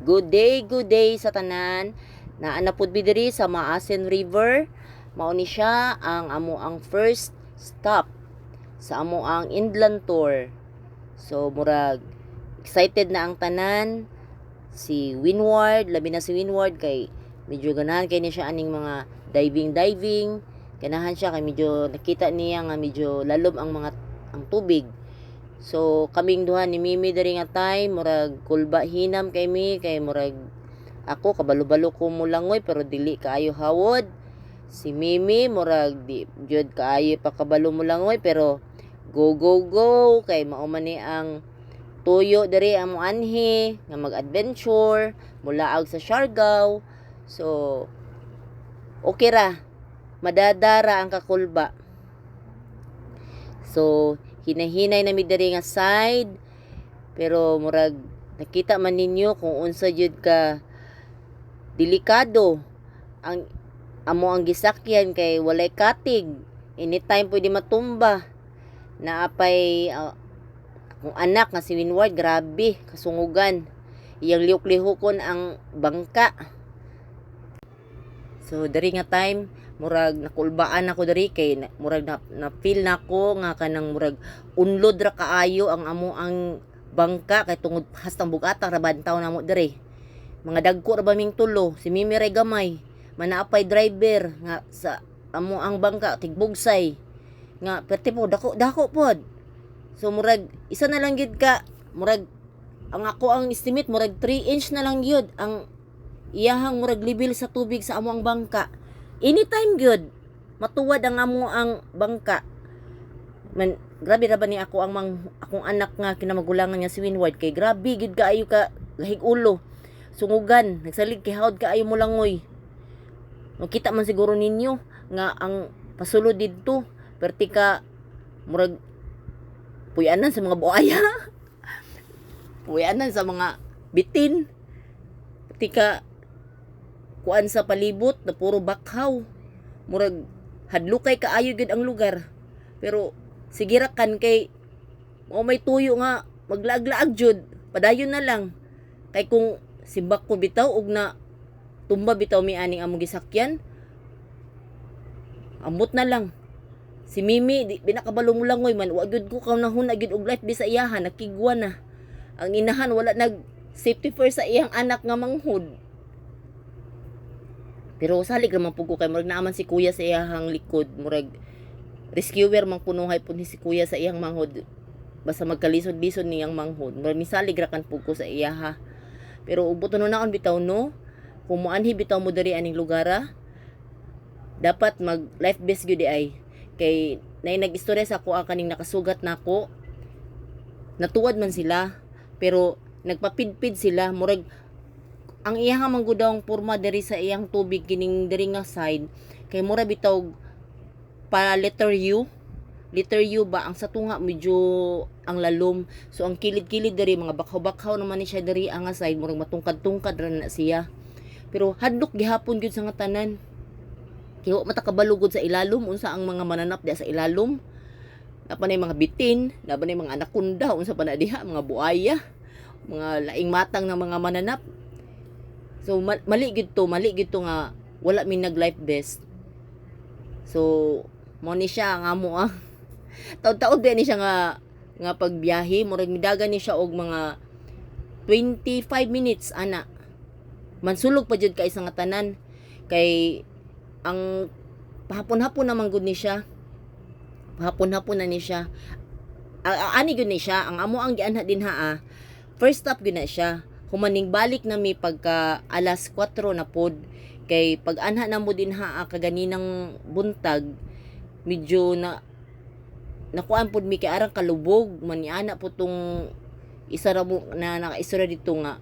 Good day sa tanan. Naanapod mi diri sa Maasin River. Mao ni siya ang amo ang first stop sa amo ang inland tour. So murag excited na ang tanan. Si Winward, labi na si Winward kay medyo ganahan kay ni siya aning mga diving. Ganahan siya kay medyo nakita niya nga medyo lalob ang tubig. So kaming duha ni Mimi diri nga time murag kulba hinam kay mi kay murag ako kabalo-balo ko mulangoy pero dili kaayo hawod. Si Mimi murag di jud kaayo pa kabalo mulangoy pero go kay mao man ni ang tuyo diri amo anhi nga mag-adventure mulaag sa Siargao. So okay ra madadara ang kakulba. So hinahinay na mi diri nga side pero murag nakita man ninyo kung unsa jud ka delikado ang amo ang gisakyan kay walay katig, anytime pwede matumba. Naapay akong anak nga si Winward, grabe kasungugan, iyang lihok-lihokon ang bangka. So dari nga time murag nakulbaan ako diri kay murag na feel nako nga kanang murag unlod ra kaayo ang amo ang bangka kay tungod hastang bugata ra bantaw namo diri. Mga dagko ra ba ming tulo, si Mimi ray gamay, manaapay driver nga sa amo ang bangka tigbugsay. Nga perti po dako pod. So murag isa na lang gid ka, murag ang ako ang estimate murag 3 inch na lang gyud ang iyahang murag level sa tubig sa amo ang bangka. Anytime good matuwad ang amo ang bangka. Man grabe ra ba ni ako akong anak nga kinamagulangan nga si Winward kay grabe gid kaayo ka lahig ulo. Sungugan, nagsalig kay hawd kaayo mo langoy. Makita man siguro ninyo nga ang pasulod didto perti ka murag puyanan sa mga buaya. Puyanan sa mga bitin. Perti ka kuan sa palibot na puro bakhaw. Murag hadlukay kaayo gid ang lugar. Pero sige ra kan kay may tuyo nga maglaag-laag jud. Padayon na lang. Kay kung simbak ko bitaw og na tumba bitaw mi aning among gisakyan. Ambot na lang. Si Mimi di binakabalo mo langoy man wa gyud ko kaunahon gid og life di sa iyahan nakigwa na. Ang inahan wala nag safety first sa iyang anak nga manghud. Pero salig naman po ko kay murag naaman si kuya sa iyang likod. Murag rescuer mang punuhay po ni si kuya sa iyang manghod. Basta magkalisod-lisod niyang manghod. Murag misalig rakan po ko sa iyaha. Pero ubuto no naon bitaw no. Kung muanhi bitaw mo diri aning lugara. Dapat mag life vest gyud ay. Kay nay nag-istorya sa ako kaning nakasugat nako. Natuwad man sila. Pero nagpapidpid sila. Murag ang iyang manggudawang porma diri sa iyang tubig kining diri nga side kay mura bitaw pa letter U ba ang sa tunga medyo ang lalom, so ang kilid-kilid diri mga bakhaw naman ni siya diri ang side murag matungkad-tungkad ra na siya. Pero hadlok gihapon gyud sa nga tanan kay wa matakabalugod sa ilalom unsa ang mga mananap diha sa ilalom. Napanay mga bitin, napanay mga anakonda unsa pa na diha, mga buaya, mga laing matang na mga mananap. So mali gid to nga wala mi nag life vest. So mo ni siya nga mo taud-taud ni siya nga pagbiyahe murag midagan ni siya og mga 25 minutes ana. Mansulog pa jud kay sa nga tanan kay ang pahapon-hapon naman gud ni siya. Pahapon-hapon na ni siya. Ani gud ni siya ang amo ang gianha dinha first stop gud na siya. Humaning balik na mi pagka alas 4 na pod kay pag anha na mo din kaganinang buntag medyo na nakuan pod mi kay arang kalubog maniana po tong isa ra mo na nakaisura dito nga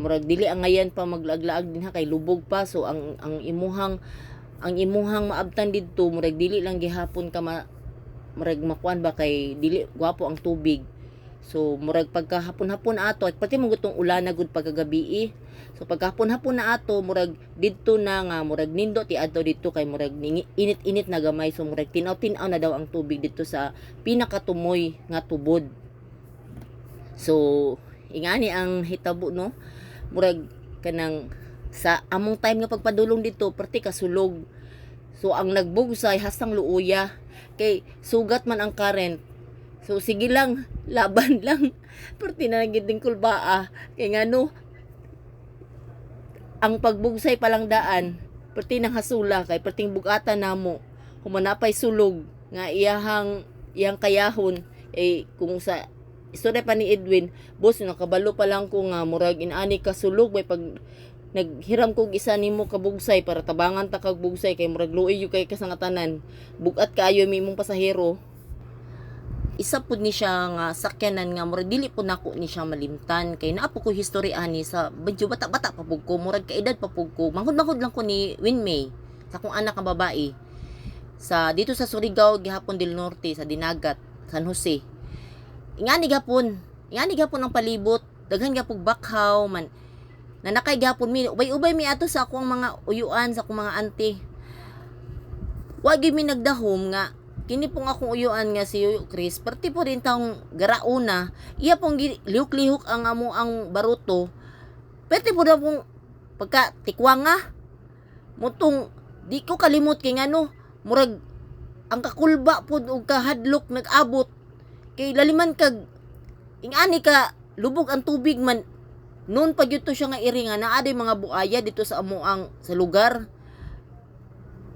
murag dili ang ngayan pa maglaglaag din kay lubog pa. So ang imuhang maabtan didto murag dili lang gihapon ka murag makuan ba kay dili gwapo ang tubig. So murag pagkahapon-hapon ato at pati mong gutong ulan na gud pagkagabi. So pagkahapon-hapon na ato murag didto na nga murag nindo ti adto didto kay murag init-init na gamay. So murag tinaw-tinaw na daw ang tubig didto sa pinakatumoy nga tubod. So ingani ang hitabo no. murag kanang sa among time nga pagpadulong dito perti kasulog. So ang nagbugsay hastang luuya kay sugat man ang current. So sige lang, laban lang. Perti na nagiding kulbaa kay ngano ang pagbugsay palang daan perti nang hasula kay perting bugatan namo humanapay sulog nga iyang kayahon kung sa istorya pa ni Edwin, boss nakabalo pa lang ko nga murag inaani ka sulog bay pag naghiram kog isa nimo ka bugsay para tabangan ta kag bugsay kay murag luoy yu kay kasangatanan bugat kaayo mi imong pasahero. Isa pud ni siya nga sakyanan nga murag dili po nako ni siya malimtan kay naa po ko history ani sa medyo bata-bata pa pud ko murag kaedad pa pud ko manghud-manghud lang ko ni Winmay sa akong anak nga babae sa dito sa Surigao gihapon del Norte sa Dinagat San Jose. Ingani gapon ang palibot daghan gyapon bakhaw man nanakay gyapon mi ubay-ubay mi ato sa akong mga uyuan sa akong mga auntie. Wa gyud mi nagdahom nga kini pong akong uyuan nga si Yuyo Chris perti po rin taong garauna iya pong lihok-lihok ang amo ang baruto perti po na pong pagka tikwanga mutong di ko kalimot kay ngano murag ang kakulba po og kahadlok nag-abot kay laliman kag ingani ka lubog ang tubig man noon pa gyud to siya nga iri nga naa day mga buaya dito sa amuang sa lugar.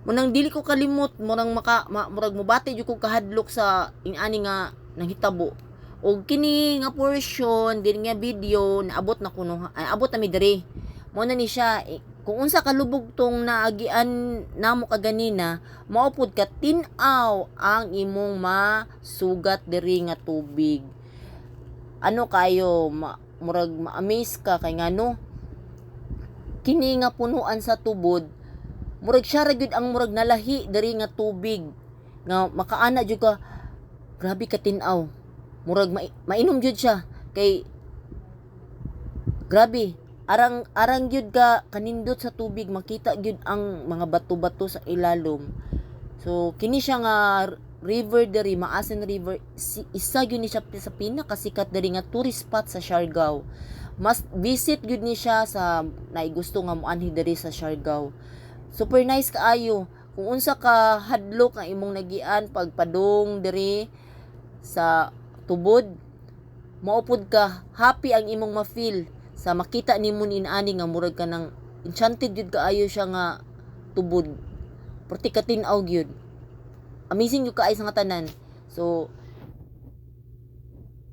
Munang dili ko kalimot murang murag mobati jud ko kahadlok sa ingani nga nanghitabo. Og kini nga portion din nga video naabot na kuno abot na mi diri. Mo na ni siya kung unsa ka lubog tong naagian namo kaganina maupod ka tin-aw ang imong masugat diri nga tubig. Ano kayo murag ma-amaze ka kay ngano kini nga punuan sa tubod murag siya ra gyud ang murag nalahi diri nga tubig nga makaana jud ka grabe ka tin-aw murag mainom jud siya kay grabe arang gyud ka kanindot sa tubig makita gyud ang mga bato-bato sa ilalom. So kini siya nga river diri Maasin River isa gyud ni siya sa pinakasikat diri nga tourist spot sa Siargao. Mas visit gyud ni siya sa naigusto nga moanhi diri sa Siargao. Super nice kaayo kung unsa ka hadlok nga imong nagian pagpadong diri sa tubod maupod ka happy ang imong ma-feel sa makita nimo inaani nga murag ka nang enchanted gyud kaayo siya nga tubod perti ka tin-aw gyud amazing yung kaay sa nga tanan. So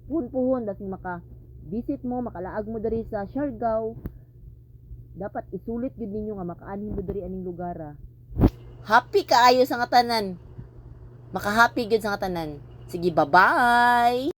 puhon dasi maka visit mo makalaag mo diri sa Siargao dapat isulit gyud ninyo nga makaanhin mo diri aning lugar. Happy kaayo sa nga tanan maka happy gyud sa nga tanan. Sige, bye bye.